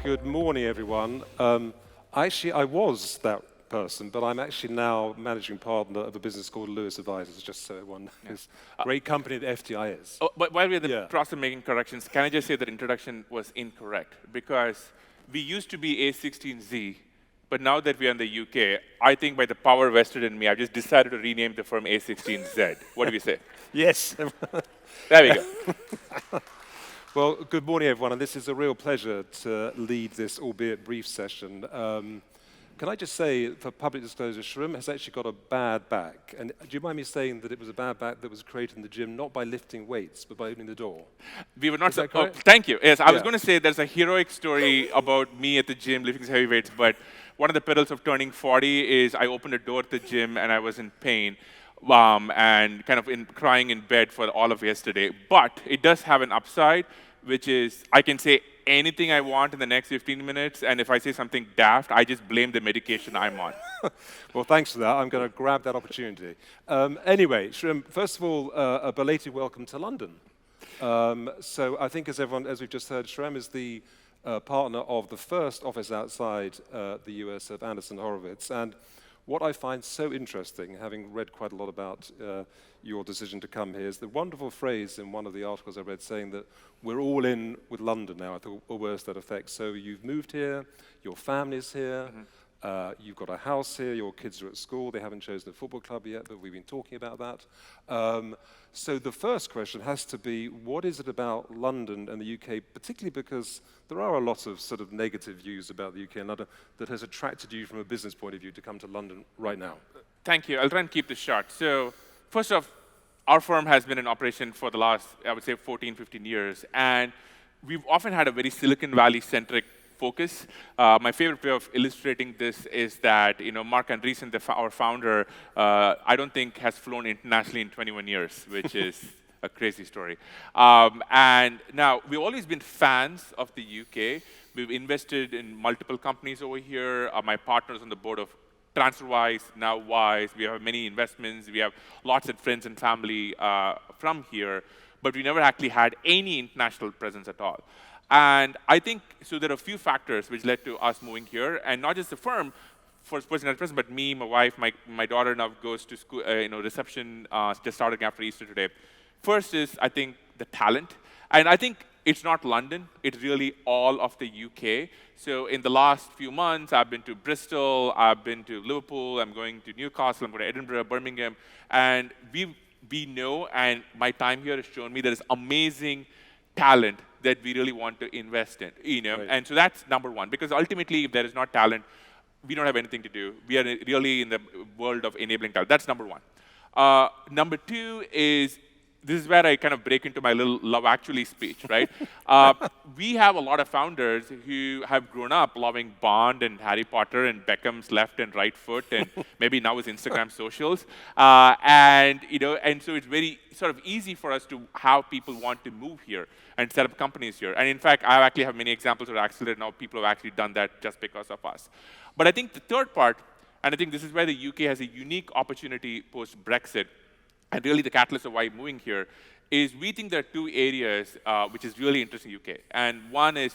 Good morning, everyone. Actually, I was that person, but I'm actually now managing partner of a business called Lewis Advisors, just so everyone knows. Great company that FTI is. Oh, but while we're in the Yeah. process of making corrections, can I just say that introduction was incorrect? Because we used to be A16Z, but now that we're in the UK, I think by the power vested in me, I've just decided to rename the firm A16Z. What do we say? Yes. There we go. Well, good morning, everyone, and this is a real pleasure to lead this, albeit brief session. Can I just say, for public disclosure, Sriram has actually got a bad back. And do you mind me saying that it was a bad back that was created in the gym, not by lifting weights, but by opening the door? We were not. Is that Oh, correct? thank you. Yes, I was Yeah. going to say there's a heroic story about me at the gym lifting heavy weights, but one of the perils of turning 40 is I opened a door at the gym and I was in pain. And kind of crying in bed for all of yesterday. But it does have an upside, which is I can say anything I want in the next 15 minutes, and if I say something daft, I just blame the medication I'm on. Well, thanks for that. I'm going to grab that opportunity. Anyway, Sriram, first of all, a belated welcome to London. So I think, as we've just heard, Sriram is the partner of the first office outside the US of Anderson Horowitz. And what I find so interesting, having read quite a lot about your decision to come here, is the wonderful phrase in one of the articles I read saying that we're all in with London now, I thought, or worse, that effect. So you've moved here, your family's here, you've got a house here, your kids are at school, they haven't chosen a football club yet, but we've been talking about that. So the first question has to be, what is it about London and the UK, particularly because there are a lot of sort of negative views about the UK and London, that has attracted you from a business point of view to come to London right now? Thank you. I'll try and keep this short. So first off, our firm has been in operation for the last, I would say, 14, 15 years. And we've often had a very Silicon Valley-centric focus. My favorite way of illustrating this is that, Mark Andreessen, our founder, I don't think has flown internationally in 21 years, which is a crazy story. And now, we've always been fans of the UK. We've invested in multiple companies over here. My partner's on the board of TransferWise, now Wise. We have many investments. We have lots of friends and family from here. But we never actually had any international presence at all. And I think, so there are a few factors which led to us moving here. And not just the firm, first person at present, but me, my wife, my daughter now goes to school, reception, just starting after Easter today. First is, I think, the talent. And I think it's not London, it's really all of the UK. So in the last few months, I've been to Bristol, I've been to Liverpool, I'm going to Newcastle, I'm going to Edinburgh, Birmingham. And we know, and my time here has shown me, there is amazing talent that we really want to invest in. Right. And so that's number one, because ultimately, if there is not talent, we don't have anything to do. We are really in the world of enabling talent. That's number one. Number two is, this is where I kind of break into my little Love Actually speech, right? We have a lot of founders who have grown up loving Bond and Harry Potter and Beckham's left and right foot, and maybe now with Instagram socials. And so it's very sort of easy for us to have people want to move here and set up companies here. And in fact, I actually have many examples of Accelerate now. People have actually done that just because of us. But I think the third part, and I think this is where the UK has a unique opportunity post-Brexit, and really the catalyst of why moving here, is we think there are two areas which is really interesting in UK. And one is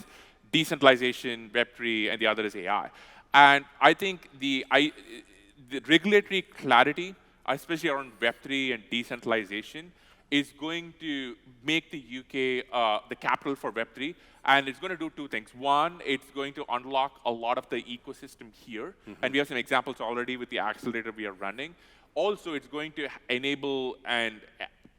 decentralization, Web3, and the other is AI. And I think the regulatory clarity, especially around Web3 and decentralization, is going to make the UK the capital for Web3. And it's going to do two things. One, it's going to unlock a lot of the ecosystem here. And we have some examples already with the accelerator we are running. Also, it's going to enable and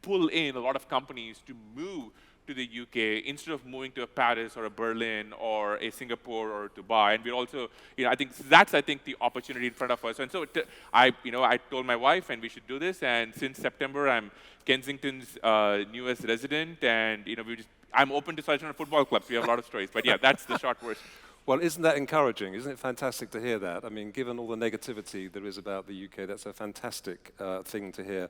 pull in a lot of companies to move to the UK instead of moving to a Paris or a Berlin or a Singapore or Dubai. And we're also, I think that's the opportunity in front of us. And so I told my wife, and we should do this. And since September, I'm Kensington's newest resident, and I'm open to such on football clubs. We have a lot of stories, but yeah, that's the short version. Well, isn't that encouraging? Isn't it fantastic to hear that? I mean, given all the negativity there is about the UK, that's a fantastic thing to hear.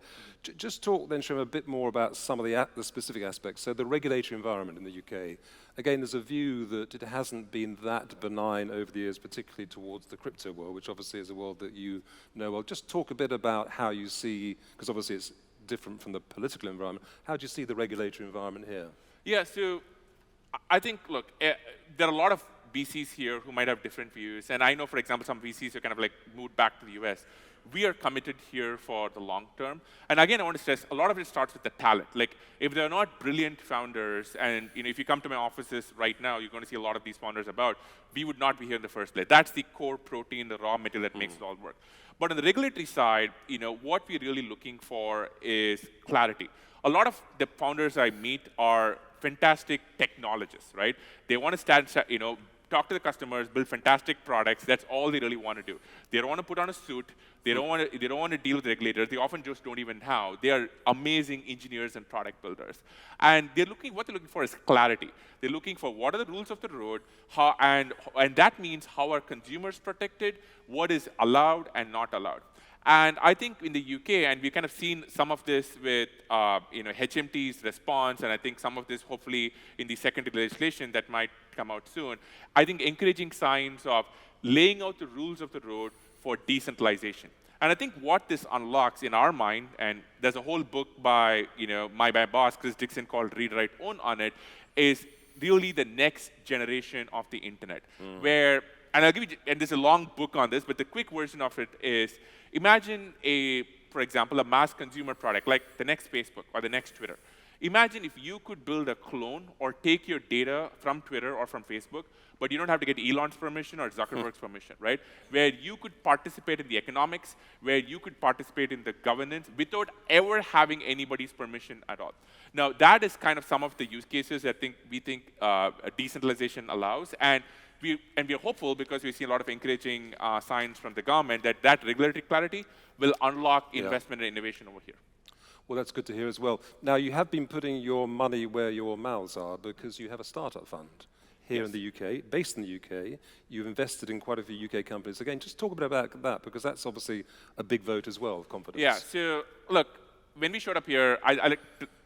Just talk then, Sriram, a bit more about some of the specific aspects. So the regulatory environment in the UK, again, there's a view that it hasn't been that benign over the years, particularly towards the crypto world, which obviously is a world that you know well. Just talk a bit about how you see, because obviously it's different from the political environment, how do you see the regulatory environment here? Yeah, so I think, look, there are a lot of VCs here who might have different views. And I know, for example, some VCs are kind of like moved back to the US. We are committed here for the long term. And again, I want to stress, a lot of it starts with the talent. Like, if they're not brilliant founders, and if you come to my offices right now, you're going to see a lot of these founders about, we would not be here in the first place. That's the core protein, the raw material that makes it all work. But on the regulatory side, what we're really looking for is clarity. A lot of the founders I meet are fantastic technologists, right? They want to talk to the customers, build fantastic products. That's all they really want to do. They don't want to put on a suit. They don't want to deal with regulators. They often just don't even know. They are amazing engineers and product builders. And what they're looking for is clarity. They're looking for what are the rules of the road, and that means how are consumers protected, what is allowed and not allowed. And I think in the UK, and we've kind of seen some of this with HMT's response, and I think some of this hopefully in the secondary legislation that might come out soon, I think encouraging signs of laying out the rules of the road for decentralization. And I think what this unlocks in our mind, and there's a whole book by my boss, Chris Dixon, called Read, Write, Own on it, is really the next generation of the internet. And I'll give you, and there's a long book on this, but the quick version of it is, imagine for example, a mass consumer product like the next Facebook or the next Twitter. Imagine if you could build a clone or take your data from Twitter or from Facebook, but you don't have to get Elon's permission or Zuckerberg's permission, right? Where you could participate in the economics, where you could participate in the governance without ever having anybody's permission at all. Now, that is kind of some of the use cases that we think decentralization allows. And we're hopeful, because we see a lot of encouraging signs from the government, that regulatory clarity will unlock investment and innovation over here. Well, that's good to hear as well. Now, you have been putting your money where your mouths are, because you have a startup fund here in the UK, based in the UK. You've invested in quite a few UK companies. Again, just talk a bit about that, because that's obviously a big vote as well of confidence. Yeah, so look, when we showed up here,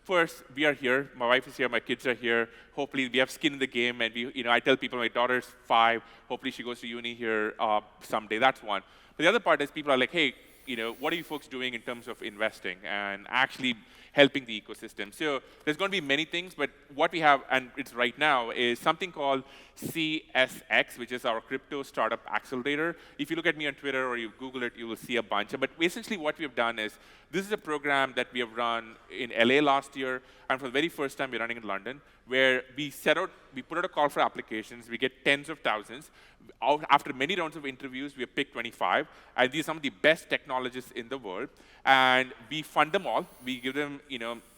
first, we are here. My wife is here. My kids are here. Hopefully, we have skin in the game. And I tell people my daughter's 5. Hopefully, she goes to uni here someday. That's one. But the other part is people are like, hey, what are you folks doing in terms of investing and actually helping the ecosystem? So there's going to be many things, but what we have, and it's right now, is something called CSX, which is our crypto startup accelerator. If you look at me on Twitter or you Google it, you will see a bunch. But essentially what we have done is, this is a program that we have run in LA last year, and for the very first time we're running in London, where we put out a call for applications, we get tens of thousands. After many rounds of interviews, we have picked 25, and these are some of the best technologists in the world, and we fund them all. We give them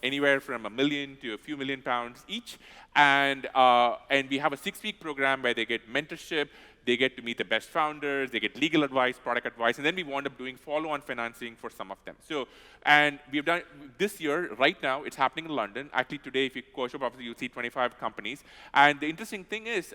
anywhere from $1 million to a few million pounds each, and we have a 6-week program where they get mentorship, they get to meet the best founders, they get legal advice, product advice, and then we wound up doing follow-on financing for some of them. So, and we've done this year, right now, it's happening in London. Actually, today, if you go to obviously, you'll see 25 companies. And the interesting thing is,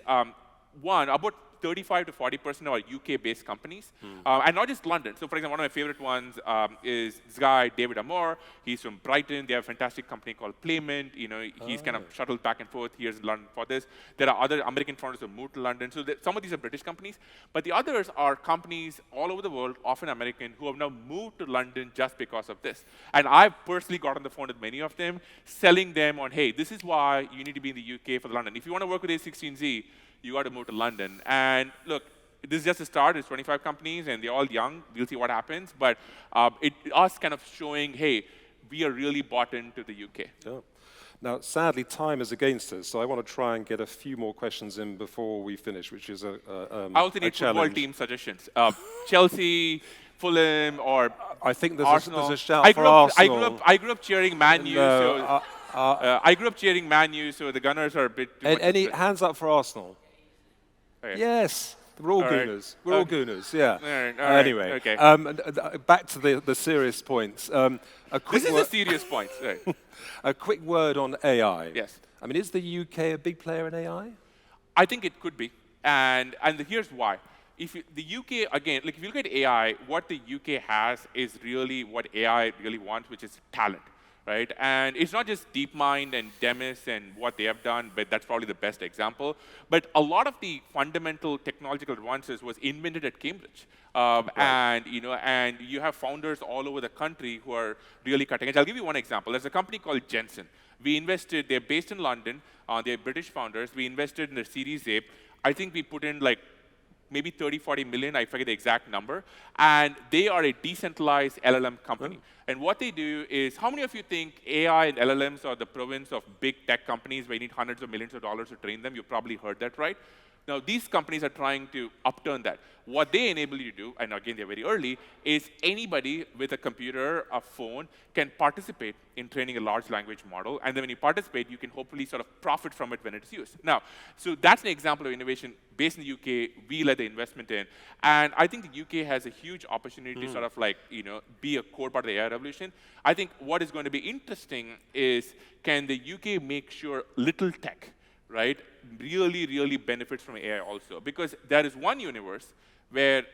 one, about 35 to 40% of our UK-based companies, and not just London. So, for example, one of my favorite ones is this guy, David Amor. He's from Brighton. They have a fantastic company called Playment. He's kind of shuttled back and forth. Here's London for this. There are other American founders who moved to London. So some of these are British companies, but the others are companies all over the world, often American, who have now moved to London just because of this. And I've personally got on the phone with many of them, selling them on, hey, this is why you need to be in the UK for London. If you want to work with A16Z, you got to move to London. And look, this is just a start. It's 25 companies, and they're all young. We'll see what happens. But us kind of showing, hey, we are really bought into the UK. Yeah. Now, sadly, time is against us, so I want to try and get a few more questions in before we finish, which is I also need challenge. Football team suggestions. Chelsea, Fulham, or I think there's Arsenal. A shout for Arsenal. I grew up cheering Man U. I grew up cheering Man U, so the Gunners are a bit too much. Any hands up for Arsenal? Okay. Yes. We're all Gooners. We're all Gooners, yeah. All right. Anyway, okay. Back to the serious points. This is a serious point. Right. A quick word on AI. Yes. I mean, is the UK a big player in AI? I think it could be, and here's why. The UK, again, like if you look at AI, what the UK has is really what AI really wants, which is talent. Right? And it's not just DeepMind and Demis and what they have done, but that's probably the best example. But a lot of the fundamental technological advances was invented at Cambridge. Right. And you have founders all over the country who are really cutting edge. I'll give you one example. There's a company called Jensen. They're based in London, they're British founders. We invested in their Series A. I think we put in like maybe 30, 40 million, I forget the exact number, and they are a decentralized LLM company. Oh. And what they do is, how many of you think AI and LLMs are the province of big tech companies where you need hundreds of millions of dollars to train them? You've probably heard that, right? Now, these companies are trying to upturn that. What they enable you to do, and again, they're very early, is anybody with a computer, a phone, can participate in training a large language model. And then when you participate, you can hopefully sort of profit from it when it's used. Now, so that's an example of innovation based in the UK. We led the investment in. And I think the UK has a huge opportunity to sort of like, be a core part of the AI revolution. I think what is going to be interesting is, can the UK make sure little tech, right, really benefits from AI also? Because there is one universe where,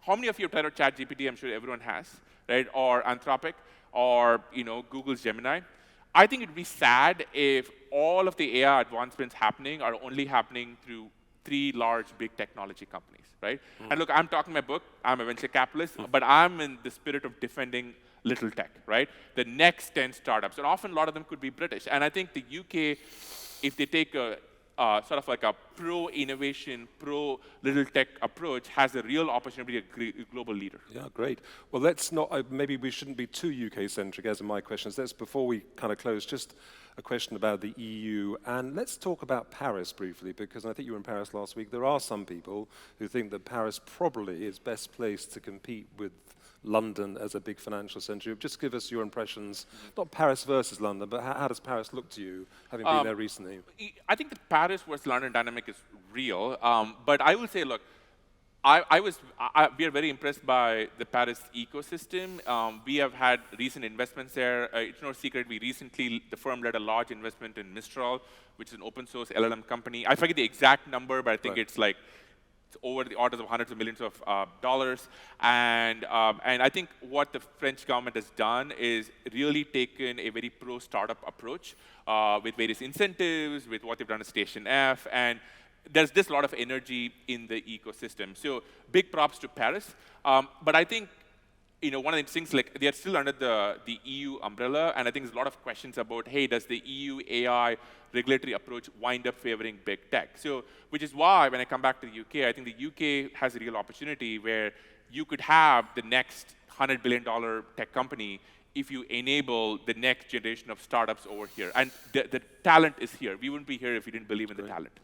how many of you have tried out ChatGPT? I'm sure everyone has, right? Or Anthropic, or Google's Gemini. I think it'd be sad if all of the AI advancements happening are only happening through 3 large big technology companies, right? And look, I'm talking my book. I'm a venture capitalist, but I'm in the spirit of defending little tech, right? The next 10 startups, and often a lot of them could be British. And I think the UK, if they take a sort of like a pro-innovation, pro-little tech approach, has a real opportunity to be a global leader. Yeah, great. Well, let's not, maybe we shouldn't be too UK-centric as in my questions. Let's, before we kind of close, just a question about the EU. And let's talk about Paris briefly, because I think you were in Paris last week. There are some people who think that Paris probably is best placed to compete with London as a big financial centre. Just give us your impressions, not Paris versus London, but how does Paris look to you, having been there recently? I think the Paris versus London dynamic is real, but I will say, look, we are very impressed by the Paris ecosystem. We have had recent investments there. It's no secret, the firm led a large investment in Mistral, which is an open source LLM company. I forget the exact number, but I think it's like, it's over the orders of hundreds of millions of dollars. And I think what the French government has done is really taken a very pro-startup approach with various incentives, with what they've done at Station F, and there's just a lot of energy in the ecosystem. So big props to Paris. But I think one of the things, like, they are still under the EU umbrella, and I think there's a lot of questions about, hey, does the EU AI regulatory approach wind up favoring big tech? So, which is why when I come back to the UK, I think the UK has a real opportunity where you could have the next $100 billion tech company if you enable the next generation of startups over here. And the talent is here. We wouldn't be here if we didn't believe in the talent.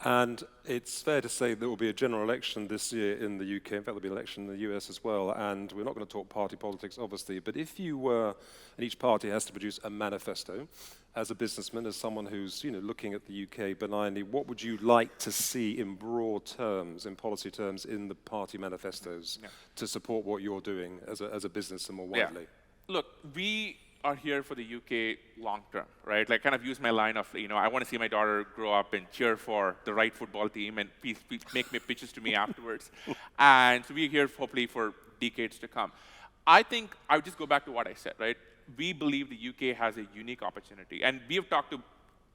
And it's fair to say there will be a general election this year in the UK. In fact, there'll be an election in the US as well. And we're not going to talk party politics, obviously. But if you were, and each party has to produce a manifesto, as a businessman, as someone who's looking at the UK benignly, what would you like to see in broad terms, in policy terms, in the party manifestos to support what you're doing as a business and more widely? Yeah. Look, we are here for the UK long term, right? Like, kind of use my line of, I want to see my daughter grow up and cheer for the right football team and please make me pitches to me afterwards. And so we're here hopefully for decades to come. I think I would just go back to what I said, right? We believe the UK has a unique opportunity. And we have talked to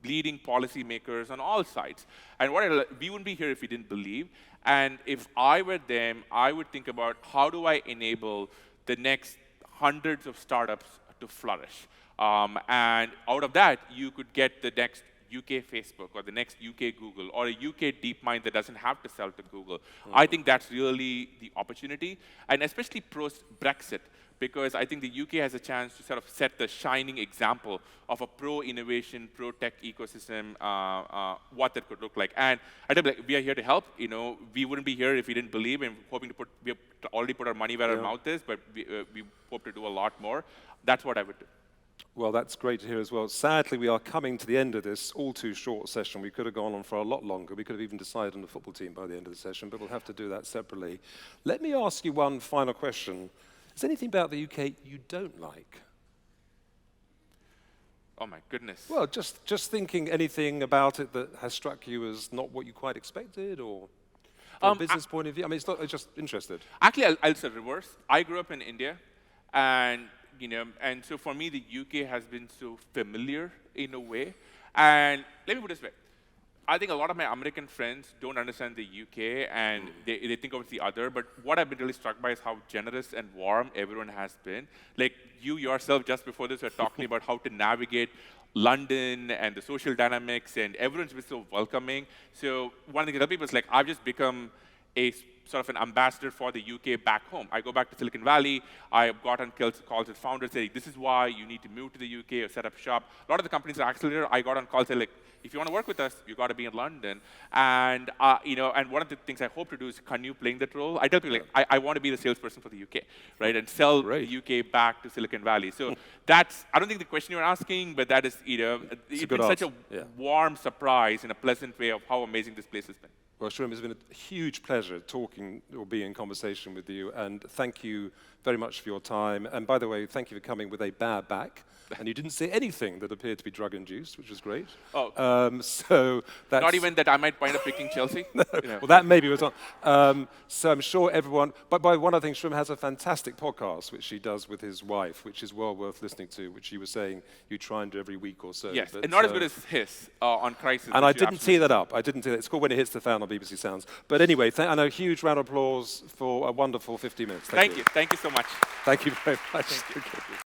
leading policymakers on all sides. And we wouldn't be here if we didn't believe. And if I were them, I would think about, how do I enable the next hundreds of startups to flourish? And out of that, you could get the next UK Facebook, or the next UK Google, or a UK DeepMind that doesn't have to sell to Google. I think that's really the opportunity, and especially post-Brexit, because I think the UK has a chance to sort of set the shining example of a pro-innovation, pro-tech ecosystem, what that could look like. And I think, like, we are here to help. We wouldn't be here if we didn't believe, and we have already put our money where our mouth is, but we hope to do a lot more. That's what I would do. Well, that's great to hear as well. Sadly, we are coming to the end of this all too short session. We could have gone on for a lot longer. We could have even decided on the football team by the end of the session, but we'll have to do that separately. Let me ask you one final question. Is there anything about the UK you don't like? Oh my goodness. Well, just thinking, anything about it that has struck you as not what you quite expected, or from a business point of view? I mean, I'm just interested. Actually, I'll say reverse. I grew up in India, and so for me, the UK has been so familiar in a way. And let me put it this way. I think a lot of my American friends don't understand the UK and they think of it's the other, but what I've been really struck by is how generous and warm everyone has been. Like you yourself just before this were talking about how to navigate London and the social dynamics, and everyone's been so welcoming. So one thing I tell people is like, I've just become sort of an ambassador for the UK back home. I go back to Silicon Valley, I've got on calls with founders saying, this is why you need to move to the UK or set up shop. A lot of the companies are accelerator. I got on calls saying, like, if you want to work with us, you got to be in London. And and one of the things I hope to do is continue playing that role. I tell people, like, I want to be the salesperson for the UK, right, and sell the UK back to Silicon Valley. So that's, I don't think the question you're asking, but that is, it's been such a warm surprise in a pleasant way of how amazing this place has been. Well, Sriram, it's been a huge pleasure talking or being in conversation with you, and thank you very much for your time. And by the way, thank you for coming with a bare back. And you didn't say anything that appeared to be drug-induced, which was great. Oh. So that's not even that I might wind up picking Chelsea? No. Well, that maybe was not. So I'm sure everyone, but by one other thing, Sriram has a fantastic podcast, which he does with his wife, which is well worth listening to, which he was saying you try and do every week or so. Yes, but, and not as good as his on Crisis. And I didn't tee that up. I didn't tee that. It's called When It Hits the Fan on BBC Sounds. But anyway, and a huge round of applause for a wonderful 50 minutes. Thank you. Thank you so much. Thank you very much. Thank you.